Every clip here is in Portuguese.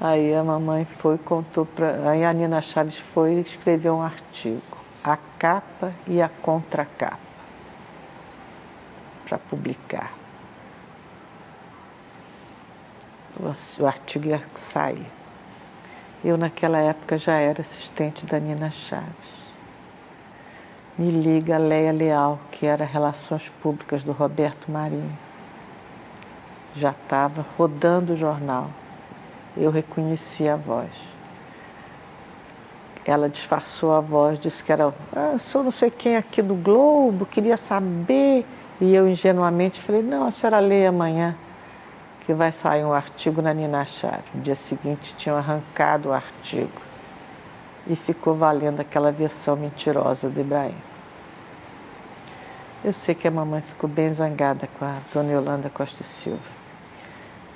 Aí a mamãe foi, contou para... Aí a Nina Chaves foi escrever um artigo, a capa e a contracapa, para publicar. O artigo ia sair. Eu, naquela época, já era assistente da Nina Chaves. Me liga a Léia Leal, que era Relações Públicas do Roberto Marinho. Já estava rodando o jornal. Eu reconheci a voz. Ela disfarçou a voz, disse que era... sou não sei quem aqui do Globo, queria saber. E eu, ingenuamente, falei, não, a senhora lê amanhã, que vai sair um artigo na Nina Chaves. No dia seguinte, tinham arrancado o artigo. E ficou valendo aquela versão mentirosa do Ibrahim. Eu sei que a mamãe ficou bem zangada com a dona Yolanda Costa e Silva.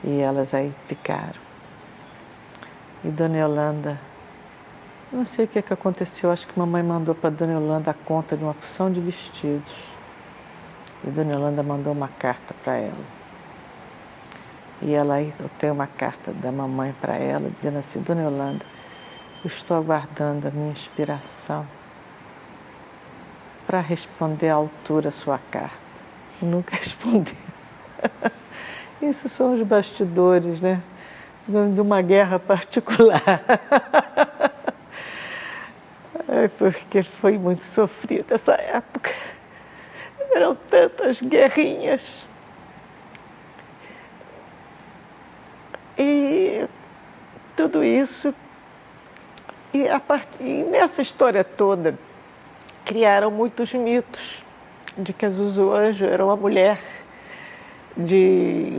E elas aí ficaram. E dona Yolanda, não sei o que aconteceu, acho que a mamãe mandou para dona Yolanda a conta de uma porção de vestidos. E dona Yolanda mandou uma carta para ela. E ela aí, eu tenho uma carta da mamãe para ela, dizendo assim, dona Yolanda, eu estou aguardando a minha inspiração para responder à altura a sua carta. E nunca respondeu. Isso são os bastidores, né? De uma guerra particular. Porque foi muito sofrida essa época. Eram tantas guerrinhas. E tudo isso. E nessa história toda, criaram muitos mitos de que a Zuzu Anjo era uma mulher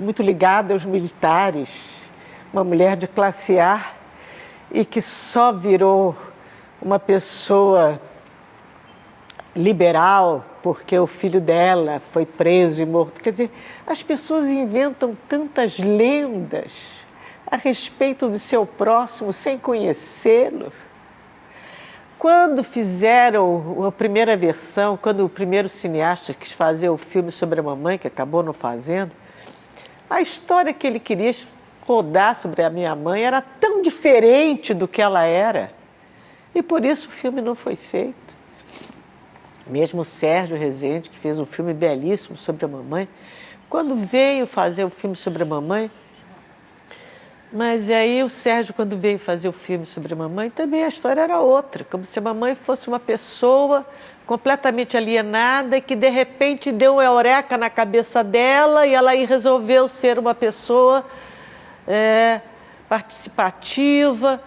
muito ligada aos militares, uma mulher de classe A e que só virou uma pessoa liberal porque o filho dela foi preso e morto. Quer dizer, as pessoas inventam tantas lendas a respeito do seu próximo sem conhecê-lo. Quando fizeram a primeira versão, quando o primeiro cineasta quis fazer o filme sobre a mamãe, que acabou não fazendo, a história que ele queria rodar sobre a minha mãe era tão diferente do que ela era. E por isso o filme não foi feito. Mesmo o Sérgio Rezende, que fez um filme belíssimo sobre a mamãe, quando veio fazer o filme sobre a mamãe, mas aí o Sérgio, quando veio fazer o filme sobre a mamãe, também a história era outra, como se a mamãe fosse uma pessoa completamente alienada e que de repente deu uma eureka na cabeça dela e ela aí resolveu ser uma pessoa participativa.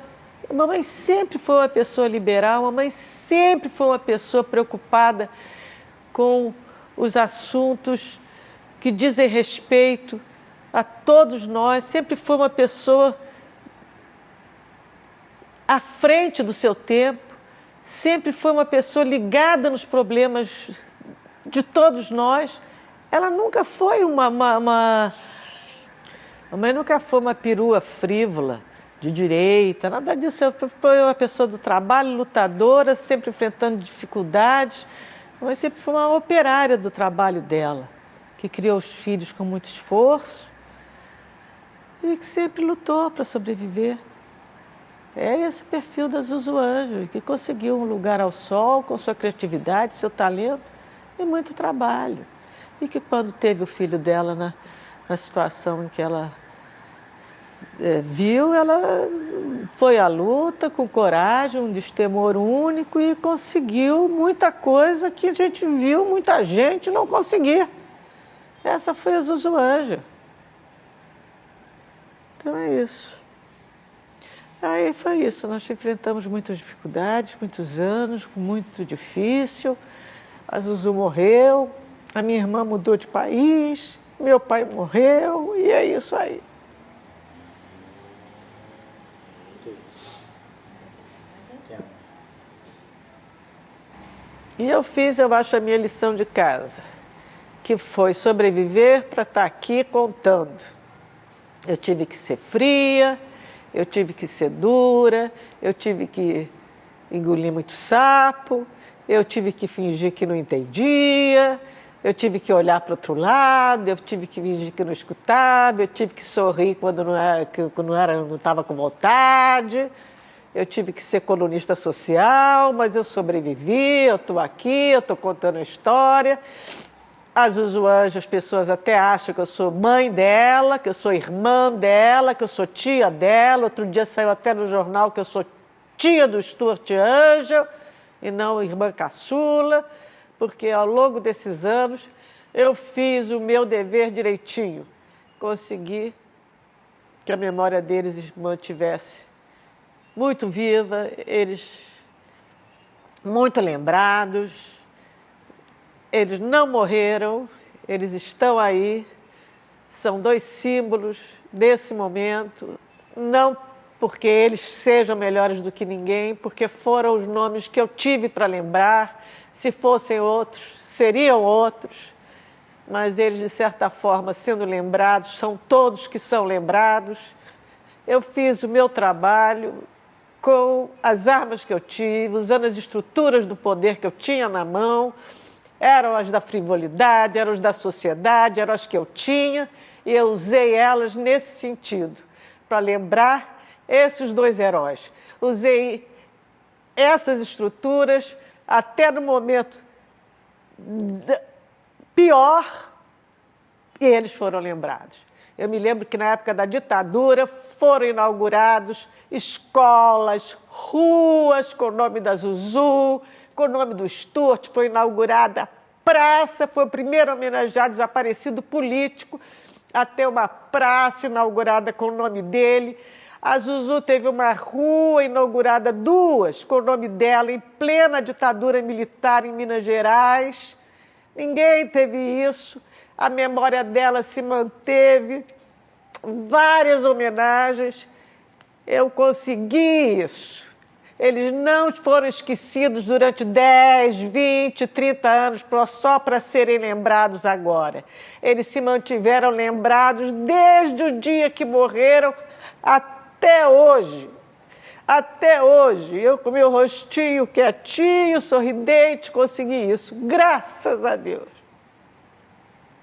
A mamãe sempre foi uma pessoa liberal, a mamãe sempre foi uma pessoa preocupada com os assuntos que dizem respeito a todos nós, sempre foi uma pessoa à frente do seu tempo, sempre foi uma pessoa ligada nos problemas de todos nós. Ela nunca foi a mãe nunca foi uma perua frívola, de direita, nada disso. Ela foi uma pessoa do trabalho, lutadora, sempre enfrentando dificuldades, mas sempre foi uma operária do trabalho dela, que criou os filhos com muito esforço, e que sempre lutou para sobreviver. É esse o perfil da Zuzu Anjo, que conseguiu um lugar ao sol com sua criatividade, seu talento e muito trabalho. E que quando teve o filho dela na situação em que ela viu, ela foi à luta com coragem, um destemor único e conseguiu muita coisa que a gente viu muita gente não conseguir. Essa foi a Zuzu Anjo. Então é isso. Aí foi isso, nós enfrentamos muitas dificuldades, muitos anos, muito difícil. A Zuzu morreu, a minha irmã mudou de país, meu pai morreu e é isso aí. E eu acho, a minha lição de casa, que foi sobreviver para estar aqui contando. Eu tive que ser fria, eu tive que ser dura, eu tive que engolir muito sapo, eu tive que fingir que não entendia, Eu tive que olhar para o outro lado, eu tive que fingir que não escutava, eu tive que sorrir quando não estava com vontade, eu tive que ser colunista social, mas eu sobrevivi, eu estou aqui, eu estou contando a história. A Zuzu Anjo, as pessoas até acham que eu sou mãe dela, que eu sou irmã dela, que eu sou tia dela. Outro dia saiu até no jornal que eu sou tia do Stuart Angel e não irmã caçula, porque ao longo desses anos eu fiz o meu dever direitinho. Consegui que a memória deles mantivesse muito viva, eles muito lembrados. Eles não morreram, eles estão aí, são dois símbolos desse momento, não porque eles sejam melhores do que ninguém, porque foram os nomes que eu tive para lembrar. Se fossem outros, seriam outros, mas eles, de certa forma, sendo lembrados, são todos que são lembrados. Eu fiz o meu trabalho com as armas que eu tive, usando as estruturas do poder que eu tinha na mão. Eram as da frivolidade, eram as da sociedade, eram as que eu tinha, e eu usei elas nesse sentido, para lembrar esses dois heróis. Usei essas estruturas até no momento pior, e eles foram lembrados. Eu me lembro que na época da ditadura foram inaugurados escolas, ruas com o nome da Zuzu, com o nome do Stuart, foi inaugurada a praça, foi o primeiro homenageado desaparecido político a ter uma praça inaugurada com o nome dele. A Zuzu teve uma rua inaugurada, duas, com o nome dela, em plena ditadura militar em Minas Gerais. Ninguém teve isso. A memória dela se manteve, várias homenagens. Eu consegui isso. Eles não foram esquecidos durante 10, 20, 30 anos só para serem lembrados agora. Eles se mantiveram lembrados desde o dia que morreram até hoje. Até hoje, eu com meu rostinho quietinho, sorridente, consegui isso. Graças a Deus.